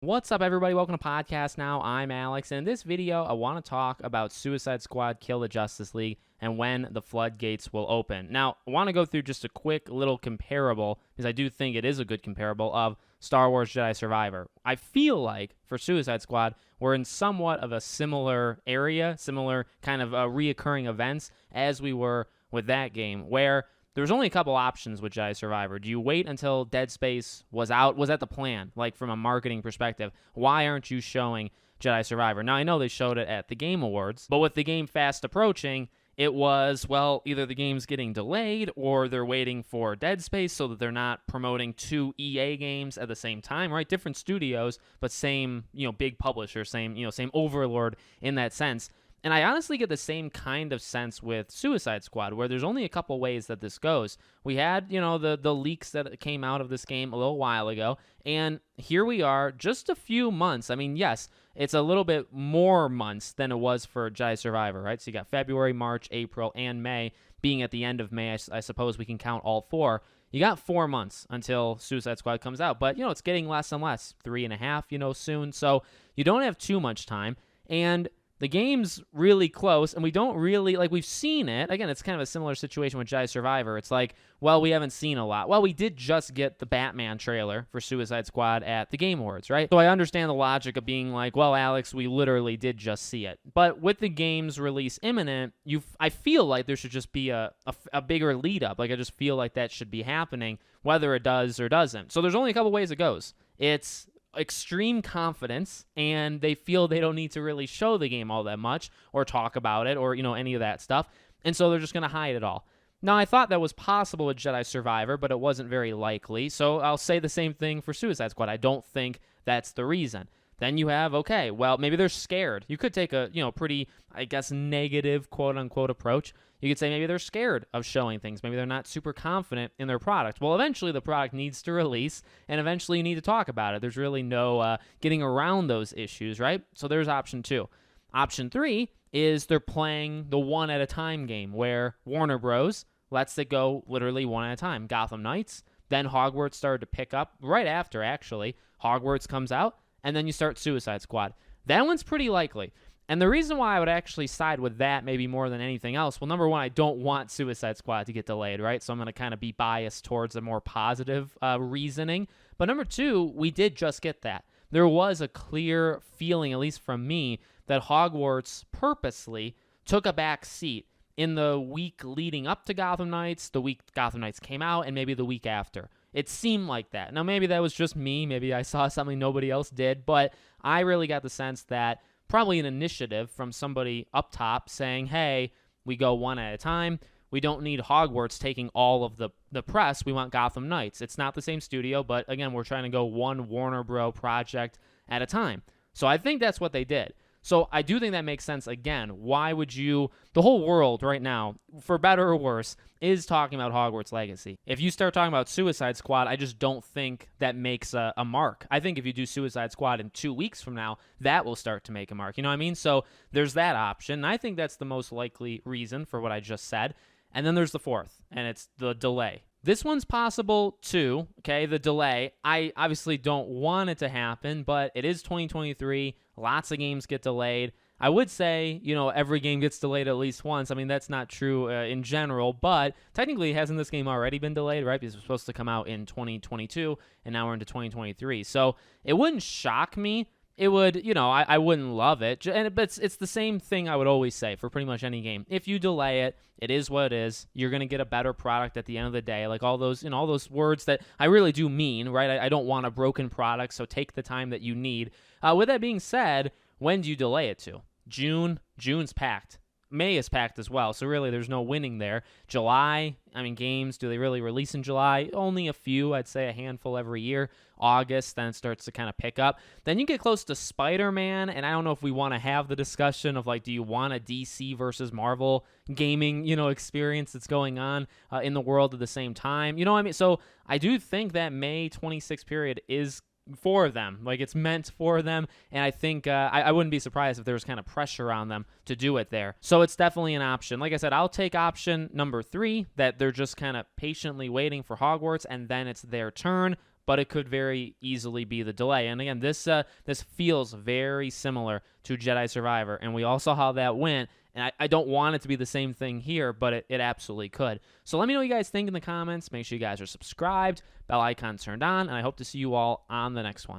What's up, everybody? Welcome to Podcast Now. I'm Alex, and in this video, I want to talk about Suicide Squad Kill the Justice League and when the floodgates will open. Now, I want to go through just a quick little comparable, because I do think it is a good comparable, of Star Wars Jedi Survivor. I feel like, for Suicide Squad, we're in somewhat of a similar area, similar kind of reoccurring events as we were with that game, where there's only a couple options with Jedi Survivor. Do you wait until Dead Space was out? Was that the plan? Like, from a marketing perspective, why aren't you showing Jedi Survivor? Now, I know they showed it at the Game Awards, but with the game fast approaching, it was, well, either the game's getting delayed or they're waiting for Dead Space so that they're not promoting two EA games at the same time, right? Different studios, but same, big publisher, same overlord in that sense. And I honestly get the same kind of sense with Suicide Squad, where there's only a couple ways that this goes. We had, the leaks that came out of this game a little while ago, and here we are, just a few months. I mean, yes, it's a little bit more months than it was for Jedi Survivor, right? So you got February, March, April, and May. Being at the end of May, I suppose we can count all four. You got 4 months until Suicide Squad comes out, but, it's getting less and less, 3.5, soon. So you don't have too much time, and the game's really close, and we don't really, we've seen it. Again, it's kind of a similar situation with Jedi Survivor. It's like, well, we haven't seen a lot. Well, we did just get the Batman trailer for Suicide Squad at the Game Awards, right? So I understand the logic of being like, well, Alex, we literally did just see it. But with the game's release imminent, I feel like there should just be a bigger lead up. I just feel like that should be happening, whether it does or doesn't. So there's only a couple ways it goes. It's extreme confidence, and they feel they don't need to really show the game all that much or talk about it or any of that stuff, and so they're just going to hide it all. Now, I thought that was possible with Jedi Survivor, but it wasn't very likely, so I'll say the same thing for Suicide Squad. I don't think that's the reason. Then you have, okay, well, maybe they're scared. You could take a pretty, I guess, negative quote-unquote approach. You could say maybe they're scared of showing things. Maybe they're not super confident in their product. Well, eventually the product needs to release, and eventually you need to talk about it. There's really no getting around those issues, right? So there's option 2. Option 3 is they're playing the one-at-a-time game, where Warner Bros. Lets it go literally one at a time. Gotham Knights, then Hogwarts started to pick up right after, actually. Hogwarts comes out, and then you start Suicide Squad. That one's pretty likely. And the reason why I would actually side with that maybe more than anything else, well, number one, I don't want Suicide Squad to get delayed, right? So I'm going to kind of be biased towards a more positive reasoning. But number two, we did just get that. There was a clear feeling, at least from me, that Hogwarts purposely took a back seat in the week leading up to Gotham Knights, the week Gotham Knights came out, and maybe the week after. It seemed like that. Now, maybe that was just me. Maybe I saw something nobody else did. But I really got the sense that probably an initiative from somebody up top saying, hey, we go one at a time. We don't need Hogwarts taking all of the press. We want Gotham Knights. It's not the same studio, but again, we're trying to go one Warner Bros. Project at a time. So I think that's what they did. So I do think that makes sense. Again, why would you, the whole world right now, for better or worse, is talking about Hogwarts Legacy. If you start talking about Suicide Squad, I just don't think that makes a mark. I think if you do Suicide Squad in 2 weeks from now, that will start to make a mark. You know what I mean? So there's that option. And I think that's the most likely reason for what I just said. And then there's the fourth, and it's the delay. This one's possible too, okay, the delay. I obviously don't want it to happen, but it is 2023. Lots of games get delayed. I would say, every game gets delayed at least once. I mean, that's not true in general, but technically, hasn't this game already been delayed, right? Because it was supposed to come out in 2022, and now we're into 2023. So it wouldn't shock me. It would, I wouldn't love it. But it's the same thing I would always say for pretty much any game. If you delay it, it is what it is. You're going to get a better product at the end of the day. Like all those, all those words that I really do mean, right? I don't want a broken product, so take the time that you need. With that being said, when do you delay it to? June? June's packed. May is packed as well, so really there's no winning there. July, games, do they really release in July? Only a few, I'd say a handful every year. August, then it starts to kind of pick up. Then you get close to Spider-Man, and I don't know if we want to have the discussion of, do you want a DC versus Marvel gaming, experience that's going on in the world at the same time? You know what I mean? So I do think that May 26th period is for them. It's meant for them, and I think I wouldn't be surprised if there was kind of pressure on them to do it there. So it's definitely an option. Like I said, I'll take option number 3, that they're just kind of patiently waiting for Hogwarts, and then it's their turn. but it could very easily be the delay. And again, this feels very similar to Jedi Survivor, and we all saw how that went. And I don't want it to be the same thing here, but it absolutely could. So let me know what you guys think in the comments. Make sure you guys are subscribed, bell icon turned on, and I hope to see you all on the next one.